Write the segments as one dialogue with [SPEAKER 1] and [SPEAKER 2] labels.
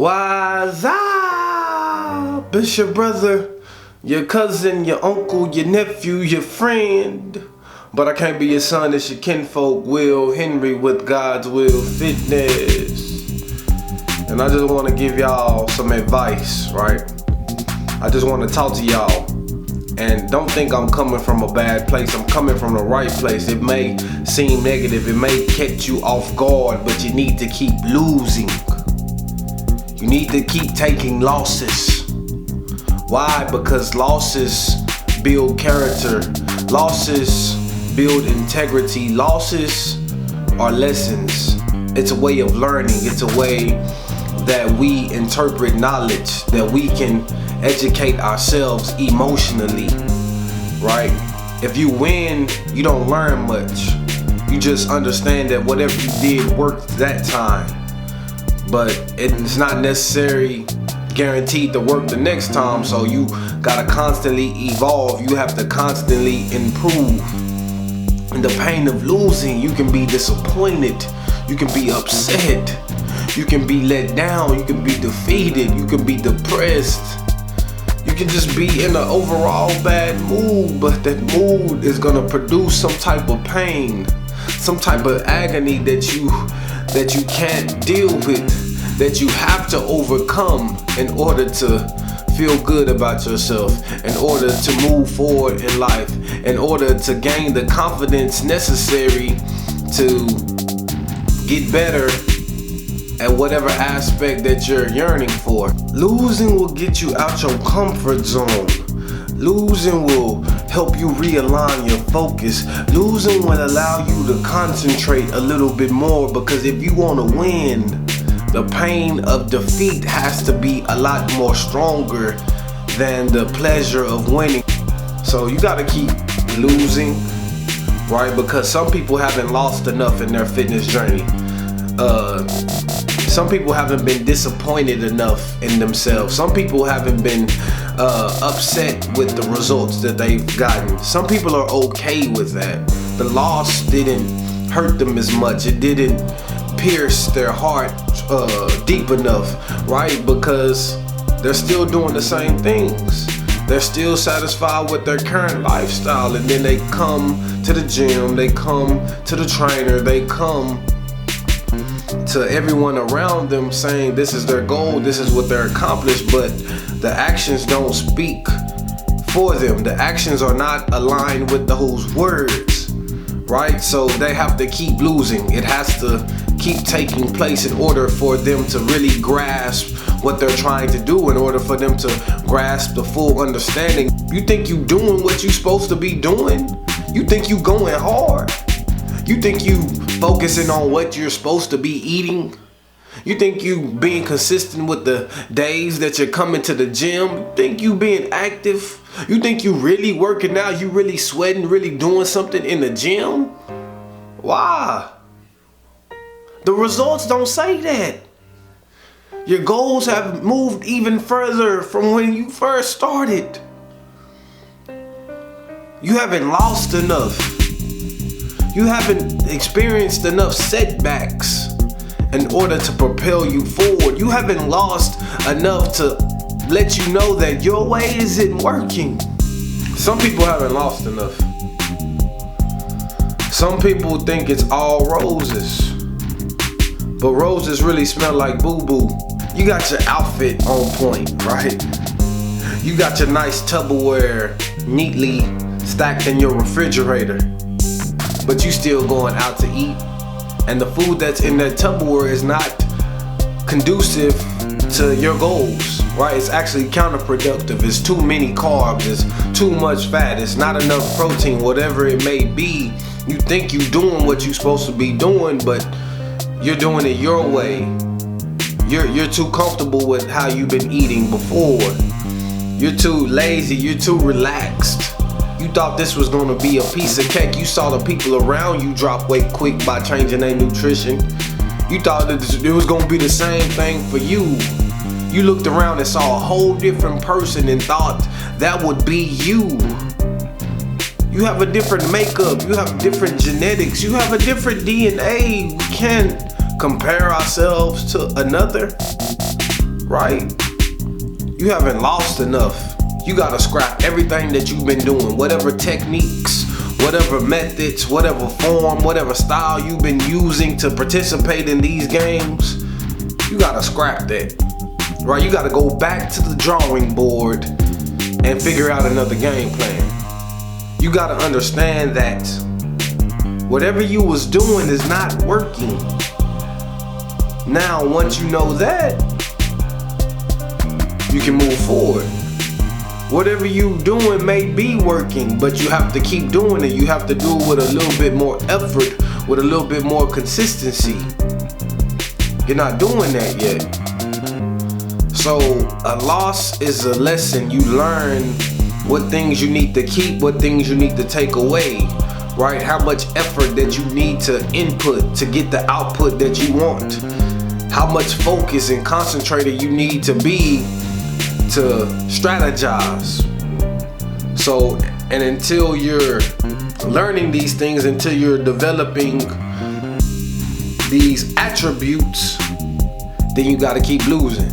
[SPEAKER 1] Why's up? It's your brother, your cousin, your uncle, your nephew, your friend. But I can't be your son, it's your kinfolk, Will Henry with God's Will Fitness. And I just want to give y'all some advice, right? I just want to talk to y'all. And don't think I'm coming from a bad place. I'm coming from the right place. It may seem negative, it may catch you off guard, but you need to keep losing. You need to keep taking losses. Why? Because losses build character. Losses build integrity. Losses are lessons. It's a way of learning. It's a way that we interpret knowledge, that we can educate ourselves emotionally, right? If you win, you don't learn much. You just understand that whatever you did worked that time. But it's not necessarily guaranteed to work the next time, so you gotta constantly evolve. You have to constantly improve. In the pain of losing, you can be disappointed, you can be upset, you can be let down, you can be defeated, you can be depressed. You can just be in an overall bad mood, but that mood is gonna produce some type of pain, some type of agony that you can't deal with, that you have to overcome in order to feel good about yourself, in order to move forward in life, in order to gain the confidence necessary to get better at whatever aspect that you're yearning for. Losing will get you out your comfort zone. Losing will help you realign your focus. Losing will allow you to concentrate a little bit more, because if you want to win, the pain of defeat has to be a lot more stronger than the pleasure of winning. So you got to keep losing, right? Because some people haven't lost enough in their fitness journey. Some people haven't been disappointed enough in themselves. Some people haven't been upset with the results that they've gotten. Some people are okay with that. The loss didn't hurt them as much. It didn't pierce their heart deep enough, right? Because they're still doing the same things. They're still satisfied with their current lifestyle, and then they come to the gym, they come to the trainer, they come to everyone around them saying this is their goal, this is what they're accomplished, but the actions don't speak for them. The actions are not aligned with those words, right? So they have to keep losing. It has to keep taking place in order for them to really grasp what they're trying to do, in order for them to grasp the full understanding. You think you doing what you supposed to be doing? You think you going hard? You think you focusing on what you're supposed to be eating? You think you being consistent with the days that you're coming to the gym? You think you being active? You think you really working out? You really sweating, really doing something in the gym? Why? The results don't say that. Your goals have moved even further from when you first started. You haven't lost enough. You haven't experienced enough setbacks in order to propel you forward. You haven't lost enough to let you know that your way isn't working. Some people haven't lost enough. Some people think it's all roses, but roses really smell like boo-boo. You got your outfit on point, right? You got your nice Tupperware neatly stacked in your refrigerator, but you still going out to eat, and the food that's in that Tupperware is not conducive to your goals, right? It's actually counterproductive. It's too many carbs, it's too much fat, it's not enough protein, whatever it may be. You think you're doing what you're supposed to be doing, but you're doing it your way. You're too comfortable with how you've been eating before. You're too lazy, you're too relaxed. You thought this was gonna be a piece of cake. You saw the people around you drop weight quick by changing their nutrition. You thought that it was gonna be the same thing for you. You looked around and saw a whole different person and thought that would be you. You have a different makeup, you have different genetics, you have a different DNA. We can't compare ourselves to another. right? You haven't lost enough. You gotta scrap everything that you've been doing, whatever techniques, whatever methods, whatever form, whatever style you've been using to participate in these games. You gotta scrap that, right? You gotta go back to the drawing board and figure out another game plan. You gotta understand that whatever you was doing is not working. Now, once you know that, you can move forward. Whatever you doing may be working, but you have to keep doing it. You have to do it with a little bit more effort, with a little bit more consistency. You're not doing that yet. So a loss is a lesson. You learn what things you need to keep, what things you need to take away, right? How much effort that you need to input to get the output that you want. How much focus and concentrated you need to be to strategize. So, and until you're learning these things, until you're developing these attributes, then you gotta keep losing.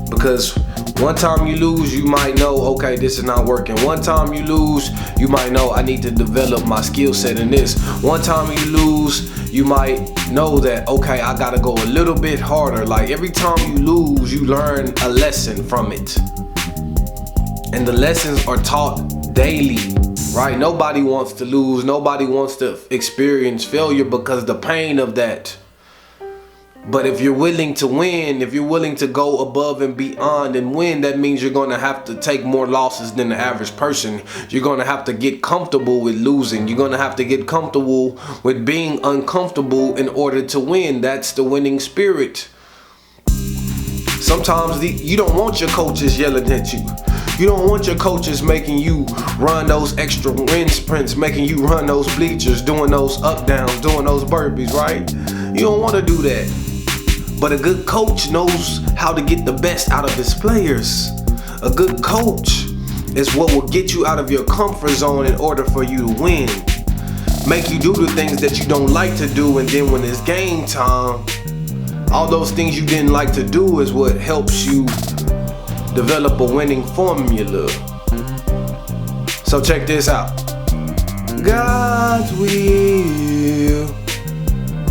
[SPEAKER 1] Because one time you lose, you might know, okay, this is not working. One time you lose, you might know, I need to develop my skill set in this. One time you lose, you might know that, okay, I gotta go a little bit harder. Like every time you lose, you learn a lesson from it. And the lessons are taught daily, right? Nobody wants to lose. Nobody wants to experience failure because the pain of that. But if you're willing to win, if you're willing to go above and beyond and win, that means you're going to have to take more losses than the average person. You're going to have to get comfortable with losing. You're going to have to get comfortable with being uncomfortable in order to win. That's the winning spirit. Sometimes you don't want your coaches yelling at you. You don't want your coaches making you run those extra wind sprints, making you run those bleachers, doing those up downs, doing those burpees, right? You don't want to do that. But a good coach knows how to get the best out of his players. A good coach is what will get you out of your comfort zone in order for you to win. Make you do the things that you don't like to do, and then when it's game time, all those things you didn't like to do is what helps you develop a winning formula. So check this out. God's will,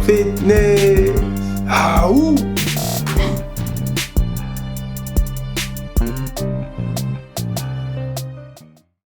[SPEAKER 1] fitness,